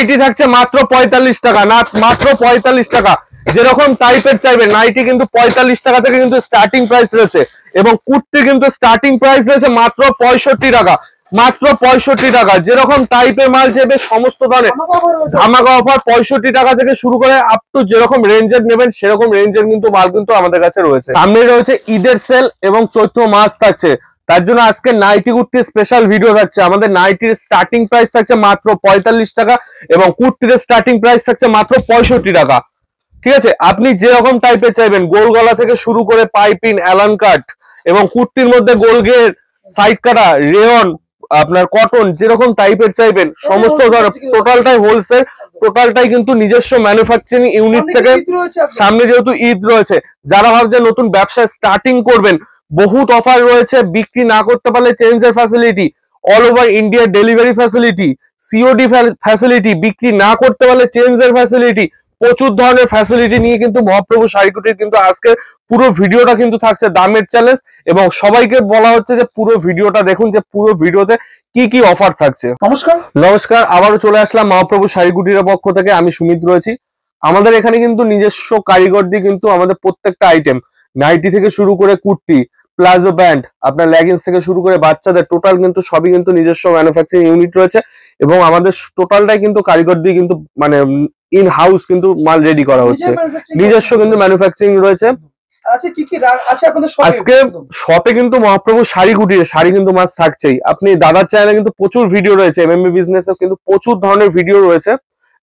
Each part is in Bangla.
নাইটি থাকছে মাত্র 45 টাকা, না মাত্র 45 টাকা। যেরকম টাইপের চাইবে নাইটি কিন্তু 45 টাকা থেকে কিন্তু স্টার্টিং প্রাইস রয়েছে, এবং কুর্তি কিন্তু স্টার্টিং প্রাইস রয়েছে মাত্র 65 টাকা, মাত্র 65 টাকা। যেরকম টাইপের মাল চাইবে সমস্ত ধরনের ধামাকা অফার 65 টাকা থেকে শুরু করে আপ টু যেরকম রেঞ্জের নেবেন সেরকম রেঞ্জের কিন্তু মাল কিন্তু আমাদের কাছে রয়েছে। সামনে রয়েছে ঈদের সেল এবং চৈত্র মাস থাকছে, তার জন্য আজকে নাইটি কুর্তির স্পেশাল ভিডিও থাকছে। আমাদের নাইটির স্টার্টিং প্রাইস থাকছে মাত্র 45 টাকা এবং কুর্তির স্টার্টিং প্রাইস থাকছে মাত্র 65 টাকা। ঠিক আছে, আপনি যেরকম টাইপের চাইবেন, গোল গলা থেকে শুরু করে পাইপিং, অ্যালান কাট এবং কুর্তির মধ্যে গোলগের, সাইড কাটা, রেয়ন, আপনার কটন, যেরকম টাইপের চাইবেন সমস্ত টোটালটাই হোলসেল, টোটালটাই কিন্তু নিজস্ব ম্যানুফ্যাকচারিং ইউনিট থেকে। সামনে যেহেতু ঈদ রয়েছে, যারা ভাবছেন নতুন ব্যবসা স্টার্টিং করবেন, বহুত অফার রয়েছে। বিক্রি না করতে পারলে চেঞ্জের facility, all over India delivery facility, COD facility, বিক্রি না করতে পারলে চেঞ্জের ফ্যাসিলিটি, প্রচুর ধরনের ফ্যাসিলিটি নিয়ে কিন্তু মহাপ্রভু শাড়ি কুটির কিন্তু আজকে পুরো ভিডিওটা কিন্তু থাকছে দামের চ্যালেঞ্জ। এবং সবাইকে বলা হচ্ছে যে পুরো ভিডিওটা দেখুন, যে পুরো ভিডিওতে কি কি অফার থাকছে। নমস্কার, আবারও চলে আসলাম মহাপ্রভু শাড়ি কুটিরের পক্ষ থেকে। আমি সুমিত রয়েছি। আমাদের এখানে কিন্তু নিজস্ব কারিগর দিয়ে কিন্তু আমাদের প্রত্যেকটা আইটেম, নাইটি থেকে শুরু করে কুর্তি, প্লাজো প্যান্ট, আপনার লেগিংস থেকে শুরু করে বাচ্চাদের টোটাল কিন্তু সবই কিন্তু নিজস্ব ম্যানুফ্যাকচারিং ইউনিট রয়েছে। এবং আমাদের টোটালটাই কিন্তু কারিগর দিয়ে কিন্তু মানে ইন হাউস কিন্তু মাল রেডি করা হচ্ছে, নিজস্ব কিন্তু ম্যানুফ্যাকচারিং রয়েছে। আজকে শপে কিন্তু মহাপ্রভু শাড়ি কুটিরে শাড়ি কিন্তু মাছ থাকছেই। আপনি দাদার চ্যানেলে কিন্তু প্রচুর ভিডিও রয়েছে, এমএমবি বিজনেস কিন্তু প্রচুর ধরনের ভিডিও রয়েছে,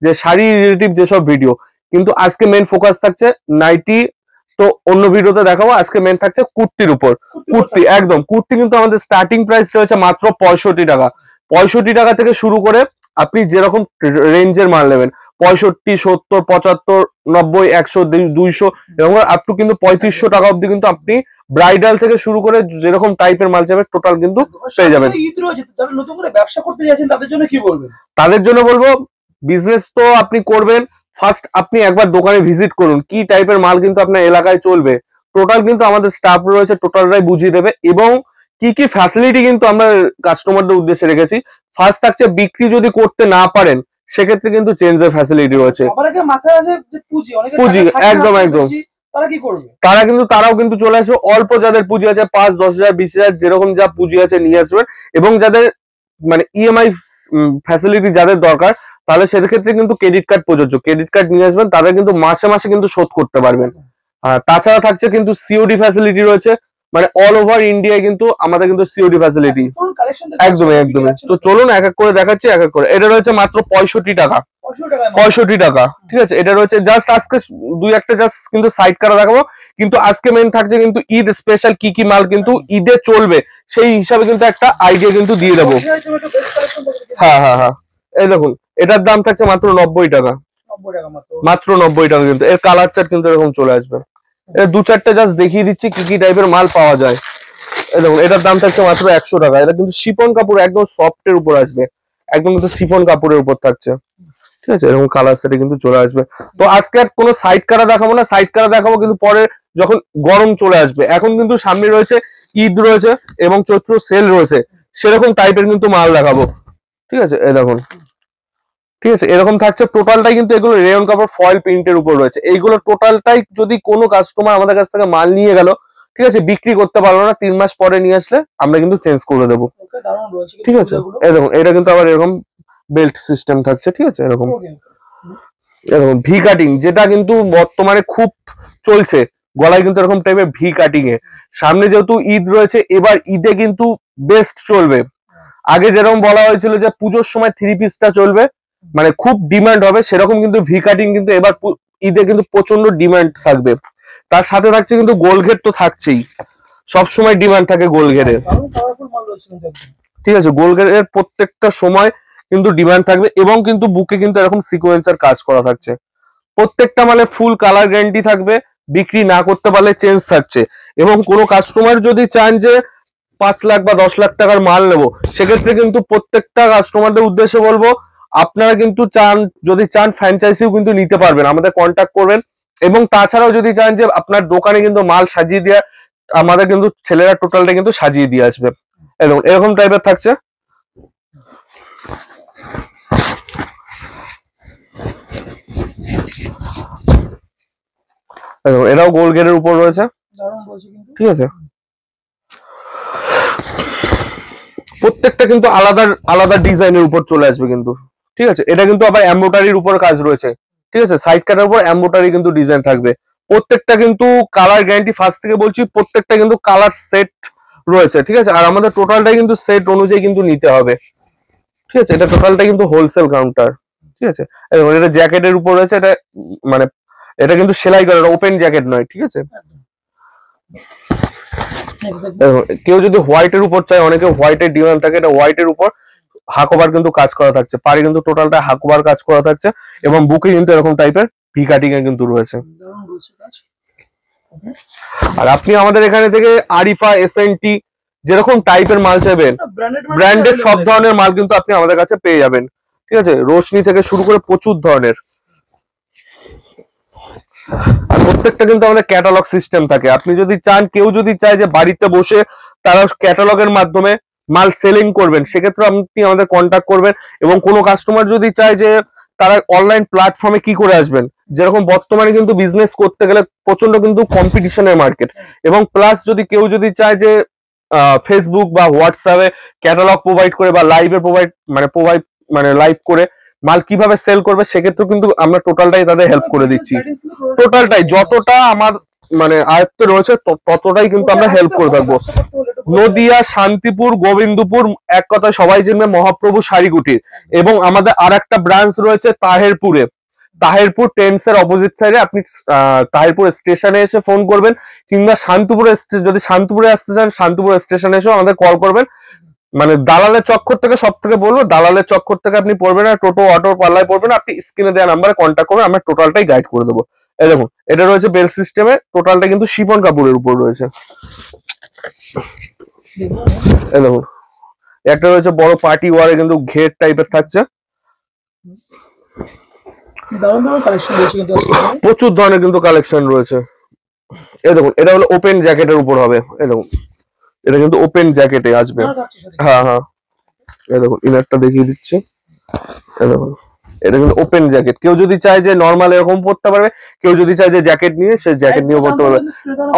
যে শাড়ি রিলেটিভ যেসব ভিডিও। কিন্তু আজকে মেন ফোকাস থাকছে নাইটি, তো অন্য ভিডিওতে দেখাবো। আজকে মেন থাকছে কুর্তির উপর। কুর্তি একদম, কুর্তি কিন্তু আমাদের স্টার্টিং প্রাইস রয়েছে মাত্র 65 টাকা। 65 টাকা থেকে শুরু করে আপনি যেরকম রেঞ্জের মাল নেবেন, 65, 70, 75, 90, 100, 200 এবং আপ টু কিন্তু 3500 টাকা অব্দি কিন্তু আপনি ব্রাইডাল থেকে শুরু করে যেরকম টাইপের মাল যাবে টোটাল কিন্তু পেয়ে যাবেন। যারা নতুন করে ব্যবসা করতে যাচ্ছেন তাদের জন্য কি বলবেন? তাদের জন্য বলবো, বিজনেস তো আপনি করবেন, ফার্স্ট আপনি একবার দোকানে ভিজিট করুন, কি টাইপের মাল কিন্তু আপনার এলাকায় চলবে। টোটাল কিন্তু আমাদের স্টাফ রয়েছে, টোটালটাই বুঝিয়ে দেবে। এবং কি কি ফ্যাসিলিটি কিন্তু আমরা কাস্টমারদের উদ্দেশ্যে রেখেছি। ফার্স্ট থাকছে, বিক্রি যদি করতে না পারেন সেক্ষেত্রে কিন্তু চেঞ্জের ফ্যাসিলিটি রয়েছে। পুঁজি একদম একদম, তারা কিন্তু তারাও কিন্তু চলে আসবে। অল্প যাদের পুঁজি আছে 5, 10,000, 20,000 যেরকম যা পুঁজি আছে নিয়ে আসবেন। এবং যাদের মানে ইএমআই ফ্যাসিলিটি যাদের দরকার, তাহলে সেক্ষেত্রে কিন্তু ক্রেডিট কার্ড প্রযোজ্য, ক্রেডিট কার্ড নিয়ে আসবেন, তারা কিন্তু মাসে মাসে কিন্তু শোধ করতে পারবেন। আর তাছাড়া থাকছে কিন্তু সিওডি ফ্যাসিলিটি রয়েছে, মানে অল ওভার ইন্ডিয়ায় কিন্তু আমাদের কিন্তু সিওডি ফ্যাসিলিটি একদমই একদমই। তো চলুন এক এক করে দেখাচ্ছি, এক এক করে। এটা রয়েছে মাত্র 65 টাকা, 65 টাকা। ঠিক আছে, এটা রয়েছে জাস্ট আজকে দুই একটা জাস্ট কিন্তু সাইড কাটা দেখাবো। কিন্তু আজকে মেন থাকছে কিন্তু ঈদ স্পেশাল কি কি মাল কিন্তু ঈদে চলবে, সেই হিসাবে কিন্তু একটা আইডিয়া কিন্তু দিয়ে দেবো। হ্যাঁ হ্যাঁ হ্যাঁ, এই দেখুন, এটার দাম থাকছে মাত্র 90 টাকা, মাত্র 90 টাকা। কিন্তু এর কালার চার্ট কিন্তু এরকম চলে আসবে। এর দু চারটে জাস্ট দেখিয়ে দিচ্ছি কি কি টাইপের মাল পাওয়া যায়। এই দেখুন, এটার দাম থাকছে মাত্র 100 টাকা। এটা কিন্তু শিফন কাপড়, একদম সফটের উপর আসবে, একদম কিন্তু শিফন কাপড়ের উপর থাকছে। ঠিক আছে, এরকম কালার সেটে কিন্তু চলে আসবে। তো আজকে আর কোনো সাইড কাটা দেখাবো না, সাইড কাটা দেখাবো কিন্তু পরে যখন গরম চলে আসবে। এখন কিন্তু সামনে রয়েছে ঈদ রয়েছে এবং চৈত্র সেল রয়েছে, সেরকম টাইপের কিন্তু মাল দেখাবো। ঠিক আছে, এই দেখুন, ঠিক আছে, এরকম থাকছে টোটালটাই কিন্তু। এগুলো রেয়ন কাপড় ফয়েল প্রিন্টের উপর রয়েছে। এইগুলো টোটালটাই যদি কোনো কাস্টমার আমাদের কাছ থেকে মাল নিয়ে গেল, ঠিক আছে, বিক্রি করতে পারলো না, 3 মাস পরে নিয়ে আসলে আমরা কিন্তু চেঞ্জ করে দেবো। ঠিক আছে, এই দেখুন, এটা কিন্তু আবার এরকম বেল্ট সিস্টেম থাকছে। ঠিক আছে, এরকম এরকম ভি কাটিং, যেটা কিন্তু বর্তমানে খুব চলছে, গলায় কিন্তু এরকম টাইপের ভি কাটিং এ। সামনে যেহেতু ঈদ রয়েছে, এবার ঈদে কিন্তু বেস্ট চলবে। আগে যেরকম বলা হয়েছিল যে পুজোর সময় 3 পিসটা চলবে, মানে খুব ডিমান্ড হবে, সেরকম কিন্তু ভি কাটিং কিন্তু এবার ঈদে কিন্তু প্রচন্ড ডিমান্ড থাকবে। তার সাথে থাকছে কিন্তু গোল ঘের, তো থাকছেই, সবসময় ডিমান্ড থাকে গোল ঘেরের। ঠিক আছে, গোল ঘেরের প্রত্যেকটা সময় কিন্তু ডিমান্ড থাকবে। এবং কিন্তু বুকে কিন্তু এরকম সিকোয়েন্সের কাজ করা থাকছে, প্রত্যেকটা মানে ফুল কালার গ্যারান্টি থাকবে, বিক্রি না করতে পারলে চেঞ্জ থাকছে। এবং কোনো কাস্টমার যদি চান যে 5 লাখ বা 10 লাখ টাকার মাল নেবো, সেক্ষেত্রে কিন্তু প্রত্যেকটা কাস্টমারদের উদ্দেশ্যে বলবো, আপনারা কিন্তু যদি চান ফ্র্যাঞ্চাইজিও কিন্তু নিতে পারবেন, আমাদের কন্ট্যাক্ট করবেন। এবং তাছাড়াও যদি চান যে আপনার দোকানে কিন্তু মাল সাজিয়ে দেওয়া, আমাদের কিন্তু ছেলেরা টোটালটা কিন্তু সাজিয়ে দিয়ে আসবে। এরকম টাইপের থাকছে। এটাও গোল গেটের উপর রয়েছে, দারুণ রয়েছে কিন্তু। ঠিক আছে। প্রত্যেকটা কিন্তু আলাদা আলাদা ডিজাইনের উপর চলে আসবে কিন্তু, ঠিক আছে। এটা কিন্তু আবার এমব্রয়ডারির উপর কাজ রয়েছে, ঠিক আছে। সাইড কাটার উপর এমব্রয়ডারি কিন্তু ডিজাইন থাকবে। প্রত্যেকটা কিন্তু কালার গ্যারান্টি, ফার্স্ট থেকে বলছি প্রত্যেকটা কিন্তু কালার সেট রয়েছে, ঠিক আছে। আর আমাদের টোটালটাই কিন্তু সেট অনুযায়ী কিন্তু নিতে হবে, ঠিক আছে। এটা টোটালটা কিন্তু হোলসেল কাউন্টার, ঠিক আছে। এবং এটা জ্যাকেটের উপর রয়েছে, এটা মানে এটা কিন্তু সেলাই করা, ওপেন জ্যাকেট নয়, ঠিক আছে। কেউ যদি হোয়াইটের উপর চায়, অনেকে হোয়াইটের ডিমান্ড থাকে, এটা হোয়াইটের উপর হাকোবার কিন্তু কাজ করা থাকছে, পারে কিন্তু টোটালটা হাকোবার কাজ করা থাকছে, এবং বুকে কিন্তু এরকম টাইপের ভি কাটিং এ কিন্তু রয়েছে। আর আপনি আমাদের এখানে থেকে আরিফা, এসএনটি যেরকম টাইপের মাল চাইবেন, ব্র্যান্ডেড সব ধরনের মাল কিন্তু আপনি আমাদের কাছে পেয়ে যাবেন, ঠিক আছে। রোশনি থেকে শুরু করে প্রচুর ধরনের। আর প্রত্যেকটা কিন্তু আমাদের ক্যাটালগ সিস্টেম থাকে। আপনি যদি চান, কেউ যদি চায় যে বাড়িতে বসে তারা ক্যাটালগের মাধ্যমে মাল সেলিং করবেন, সেক্ষেত্রে আপনি আমাদের কন্ট্যাক্ট করবেন। এবং কোনো কাস্টমার যদি চায় যে তারা অনলাইন প্ল্যাটফর্মে কি করে আসবেন, যেরকম বর্তমানে কিন্তু বিজনেস করতে গেলে প্রচন্ড কিন্তু কম্পিটিশনের মার্কেট, এবং প্লাস যদি কেউ যদি চায় যে ফেসবুক বা হোয়াটসঅ্যাপে ক্যাটালগ প্রোভাইড করে বা লাইভে প্রোভাইড লাইভ করে মাল কিভাবে সেল করবে, সেক্ষেত্রে কিন্তু আমরা টোটালটাই তাদের হেল্প করে দিচ্ছি। টোটালটাই যতটা আমার আয়ত্তে রয়েছে ততটাই কিন্তু আমরা হেল্প করে থাকবো। নদিয়া, শান্তিপুর, গোবিন্দপুর, এক কথায় সবাই চিনবে মহাপ্রভু শাড়ি কুটির। এবং আমাদের আর একটা ব্রাঞ্চ রয়েছে তাহেরপুরে, তাহেরপুর টেন্স এর অপোজিট সাইডে। আপনি তাহেরপুর স্টেশনে এসে ফোন করবেন, কিংবা শান্তিপুরে যদি শান্তিপুরে আসতে চান, শান্তিপুর স্টেশনে এসেও আমাদের কল করবেন। দালালের চক্কর থেকে, সব থেকে বলবো, দালালের চক্কর থেকে আপনি পড়বেন না, টোটো অটো পাল্লায় পড়বেন, আপনি স্ক্রিনে দেওয়া নাম্বারে কন্ট্যাক্ট করবেন, আমরা টোটালটাই গাইড করে দেবো। এই দেখুন, এটা রয়েছে বেল সিস্টেমে, টোটালটা কিন্তু শিফন কাপড়ের উপর রয়েছে। এই দেখুন, একটা রয়েছে বড় পার্টি ওয়ারে কিন্তু ঘের টাইপের থাকছে, প্রচুর ধরনের কিন্তু কালেকশন রয়েছে। এই দেখুন, এটা হলো ওপেন জ্যাকেটের উপর হবে। এই দেখুন, এটা কিন্তু ওপেন জ্যাকেটে আসবে। হ্যাঁ হ্যাঁ, এই দেখুন ইনারটা দেখিয়ে দিচ্ছি। এই দেখুন, এটা কিন্তু ওপেন জ্যাকেট। কেউ যদি চায় যে নর্মাল এরকম পড়তে পারবে, কেউ যদি চায় যে জ্যাকেট নিয়ে, সে জ্যাকেট নিয়ে পড়তে পারবে।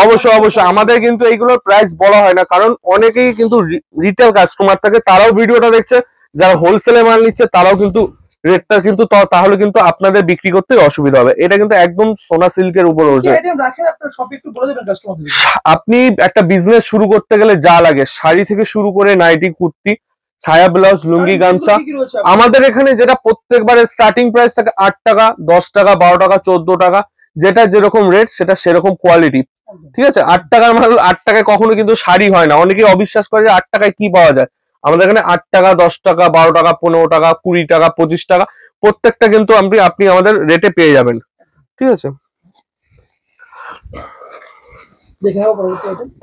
অবশ্যই অবশ্যই, আমাদের কিন্তু এইগুলোর প্রাইস বলা হয় না, কারণ অনেকেই কিন্তু রিটেল কাস্টমার থাকে, তারাও ভিডিওটা দেখছে, যারা হোলসেলে মাল নিচ্ছে তারাও কিন্তু রেটটা কিন্তু তাহলে কিন্তু আপনাদের বিক্রি করতে অসুবিধা হবে। এটা কিন্তু একদম সোনা সিল্কের উপর রয়েছে। আপনি একটা বিজনেস শুরু করতে গেলে যা লাগে, শাড়ি থেকে শুরু করে নাইটি, কুর্তি, ছায়া ব্লাউজ, লুঙ্গি, গামছা, আমাদের এখানে যেটা প্রত্যেকবারে স্টার্টিং প্রাইস থাকে 8 টাকা, 10 টাকা, 12 টাকা, 14 টাকা, যেটা যেরকম রেট সেটা সেরকম কোয়ালিটি, ঠিক আছে। 8 টাকার মাল 8 টাকায় কখনো কিন্তু শাড়ি হয় না। অনেকেই অবিশ্বাস করে যে 8 টাকায় কি পাওয়া যায়। আমাদের এখানে 8 টাকা, 10 টাকা, 12 টাকা, 15 টাকা, 20 টাকা, 25 টাকা, প্রত্যেকটা কিন্তু আপনি আমাদের রেটে পেয়ে যাবেন, ঠিক আছে।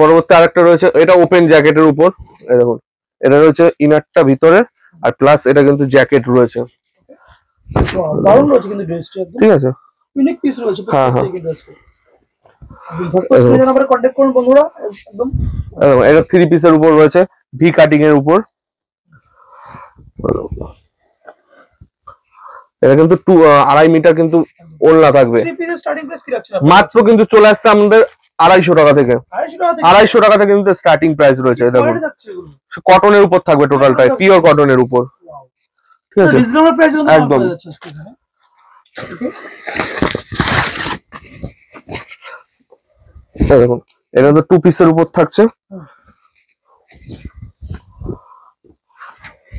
পরবর্তী আরেকটা রয়েছে, এটা ওপেন জ্যাকেটের উপর। এই দেখুন, এটা রয়েছে ইনারটা ভিতরে, আর প্লাস এটা কিন্তু জ্যাকেট রয়েছে, ঠিক আছে। হ্যাঁ হ্যাঁ, এটা 3 পিসের উপর রয়েছে, ভি কাটিং এর উপর। এটা কিন্তু 2.5 মিটার কিন্তু ওড়না থাকবে। মাত্র কিন্তু চলে আসছে আমাদের 250 টাকা থেকে, 250 টাকা থেকে কিন্তু স্টার্টিং প্রাইস রয়েছে। দেখুন, কটনের উপর থাকবে, টোটালটাই পিওর কটনের উপর, ঠিক আছে, একদম। দেখুন, এটা তো 2 পিসের উপর থাকছে,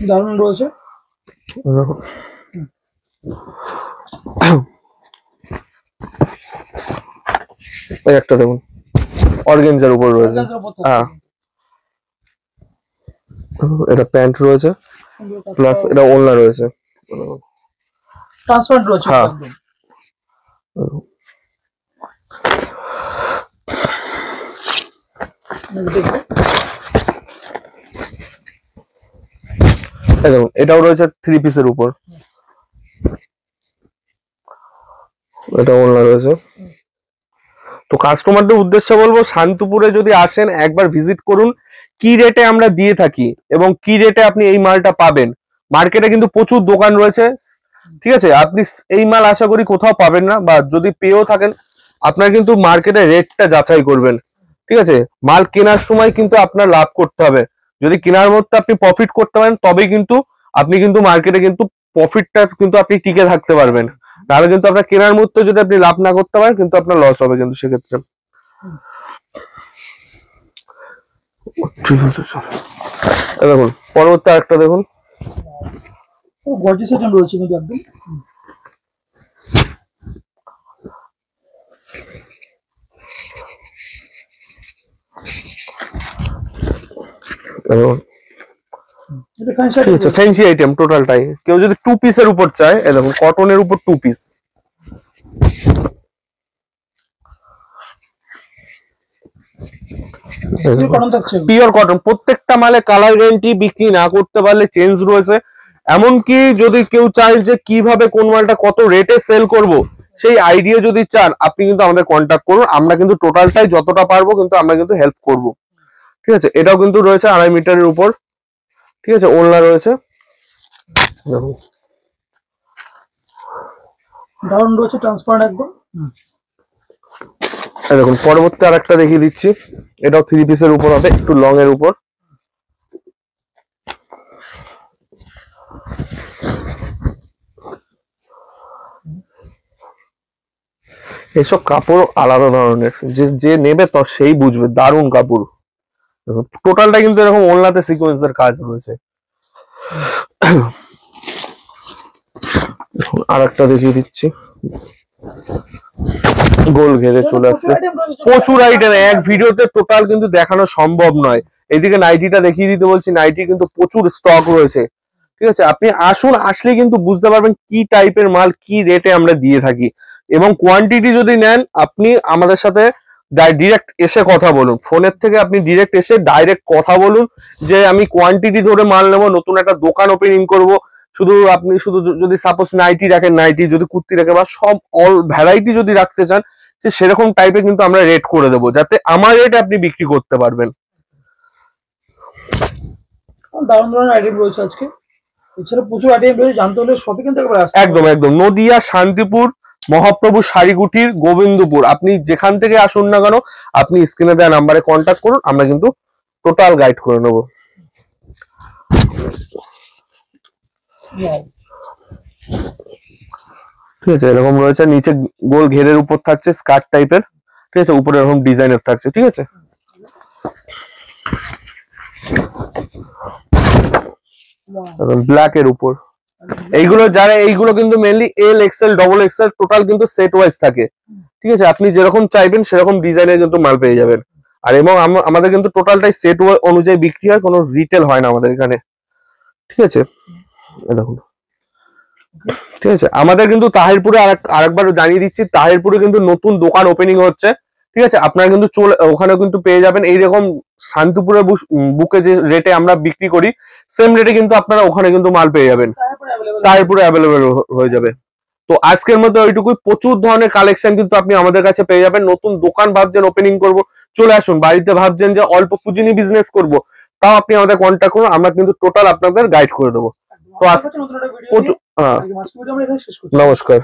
দারুণ রয়েছে। একটা দেখুন, অর্গানজার উপর রয়েছে। হ্যাঁ, এটা প্যান্ট রয়েছে, প্লাস এটা ওড়না রয়েছে, ট্রান্সপারেন্ট রয়েছে। হ্যাঁ, দেখুন, এটাও রয়েছে 3 পিসের উপর, এটা ওড়না রয়েছে। তো কাস্টমারদের উদ্দেশ্যে বলবো, শান্তিপুরে যদি আসেন একবার ভিজিট করুন, কি রেটে আমরা দিয়ে থাকি এবং কি রেটে আপনি এই মালটা পাবেন। মার্কেটে কিন্তু প্রচুর দোকান রয়েছে, ঠিক আছে, আপনি এই মাল আশা করি কোথাও পাবেন না, বা যদি পেয়েও থাকেন আপনার কিন্তু মার্কেটে রেটটা যাচাই করবেন, ঠিক আছে? মাল কেনার সময় কিন্তু আপনার লাভ করতে হবে। যদি কেনার মধ্যে আপনি প্রফিট করতে পারেন তবেই কিন্তু আপনি কিন্তু মার্কেটে কিন্তু প্রফিটটা কিন্তু আপনি টিকে থাকতে পারবেন। নাহলে কিন্তু আপনার কেনার মধ্যে যদি আপনি লাভ না করতে পারেন কিন্তু আপনার লস হবে কিন্তু সেক্ষেত্রে। ঠিক আছে, দেখুন পরবর্তী আরেকটা দেখুন। গর্জিয়াস আইটেম রয়েছে কিন্তু একদম। এটা ফ্যান্সি ঠিক আছে, ফ্যান্সি আইটেম টোটালটাই। কেউ যদি 2 পিসের উপর চায়, এই দেখুন কটনের উপর 2 পিস। কটন থাকছে। পিওর কটন, প্রত্যেকটা মালে কালার গ্যারান্টি, বিক্রি না করতে পারলে চেঞ্জ রয়েছে। এমনকি যদি কেউ চায় যে কিভাবে কোন মালটা কত রেটে সেল করব, সেই আইডিয়া যদি চান আপনি কিন্তু আমাদের কন্ট্যাক্ট করুন। আমরা কিন্তু টোটালটাই যতটা পারবো কিন্তু আমরা কিন্তু হেল্প করব, ঠিক আছে? এটাও কিন্তু রয়েছে 2.5 মিটারের উপর, ঠিক আছে? ওড়না রয়েছে, দেখুন দারুণ রয়েছে, ট্রান্সপারেন্ট একদম। এই দেখুন পরবর্তী আরেকটা দেখিয়ে দিচ্ছি। এটাও 3 পিসের উপর হবে, একটু লং এর উপর। এইসব কাপড় আলাদা ধরনের, যে যে নেবে তো সেই বুঝবে, দারুণ কাপড়। টোটালটা কিন্তু এরকম ওড়নাতে সিকোয়েন্সের কাজ রয়েছে। আর একটা দেখিয়ে দিচ্ছি, গোল ঘেরে চলে আসছে। প্রচুর আইটেম, এক ভিডিওতে টোটাল কিন্তু দেখানো সম্ভব নয়। এইদিকে নাইটিটা দেখিয়ে দিতে বলছি, নাইটি কিন্তু প্রচুর স্টক রয়েছে, ঠিক আছে? আপনি আসুন, আসলে কিন্তু বুঝতে পারবেন কি টাইপের মাল কি রেটে আমরা দিয়ে থাকি। এবং কোয়ান্টিটি যদি নেন আপনি আমাদের সাথে ডিরেক্ট এসে কথা বলুন, ফোনের থেকে আপনি ডিরেক্ট এসে ডাইরেক্ট কথা বলুন যে আমি কোয়ান্টিটি ধরে মাল নেবো, নতুন একটা দোকান ওপেনিং করব। শুধু আপনি শুধু যদি সাপোজ নাইটি রাখেন, নাইটি যদি কুর্তি রাখেন বা সব অল ভ্যারাইটি যদি রাখতে চান, যে সেরকম টাইপের কিন্তু আমরা রেট করে দেবো, যাতে আমার রেটে আপনি বিক্রি করতে পারবেন। দারুণ দারুণ আইটেম রয়েছে আজকে। এছাড়া প্রচুর আইটেম রয়েছে, জানতে হলে শপিং কিন্তু একবার আসতে হবে। একদম একদম, নদিয়া শান্তিপুর মহাপ্রভু শাড়িকুটির গোবিন্দপুর, আপনি যেখান থেকে আসুন না কেন আপনি স্ক্রিনে দেওয়া নাম্বারে কন্ট্যাক্ট করুন, আমরা কিন্তু টোটাল গাইড করে নেবো। ঠিক আছে, এরকম রয়েছে, নিচে গোল ঘেরের উপর থাকছে স্কার্ট টাইপের, ঠিক আছে? উপরে এরকম ডিজাইনের থাকছে, ঠিক আছে? ব্ল্যাক এর উপর এইগুলো, যারা এইগুলো কিন্তু mainly L XL double XL total কিন্তু সেট ওয়াইজ থাকে, ঠিক আছে? আপনি যেরকম চাইবেন সেরকম ডিজাইনের কিন্তু মাল পেয়ে যাবেন। আর এবং আমাদের কিন্তু টোটালটাই সেট অনুযায়ী বিক্রি হয়, কোনো রিটেল হয় না আমাদের এখানে, ঠিক আছে? দেখুন, ঠিক আছে, আমাদের কিন্তু তাহিরপুরে আরেকবার জানিয়ে দিচ্ছি, তাহিরপুরে কিন্তু নতুন দোকান ওপেনিং হচ্ছে, ঠিক আছে? আপনারা কিন্তু চলে ওখানে কিন্তু পেয়ে যাবেন এইরকম শান্তিপুরের বুকে যে রেটে আমরা বিক্রি করি সেম রেটে কিন্তু আপনারা ওখানে কিন্তু মাল পেয়ে যাবেন, তাহিরপুরে অ্যাভেলেবেল হয়ে যাবে। তো আজকের মধ্যে ওইটুকুই, প্রচুর ধরনের কালেকশন কিন্তু আপনি আমাদের কাছে পেয়ে যাবেন। নতুন দোকান ভাবছেন ওপেনিং করব, চলে আসুন। বাড়িতে ভাবছেন যে অল্প পুঁজি নিয়ে বিজনেস করব, তাও আপনি আমাদের কন্ট্যাক্ট করুন, আমরা কিন্তু টোটাল আপনাদের গাইড করে দেবো। তো নতুন একটা ভিডিও নিয়ে হ্যাঁ, আজকে মাস্ট ভিডিও আমরা এখানে শেষ করছি। নমস্কার।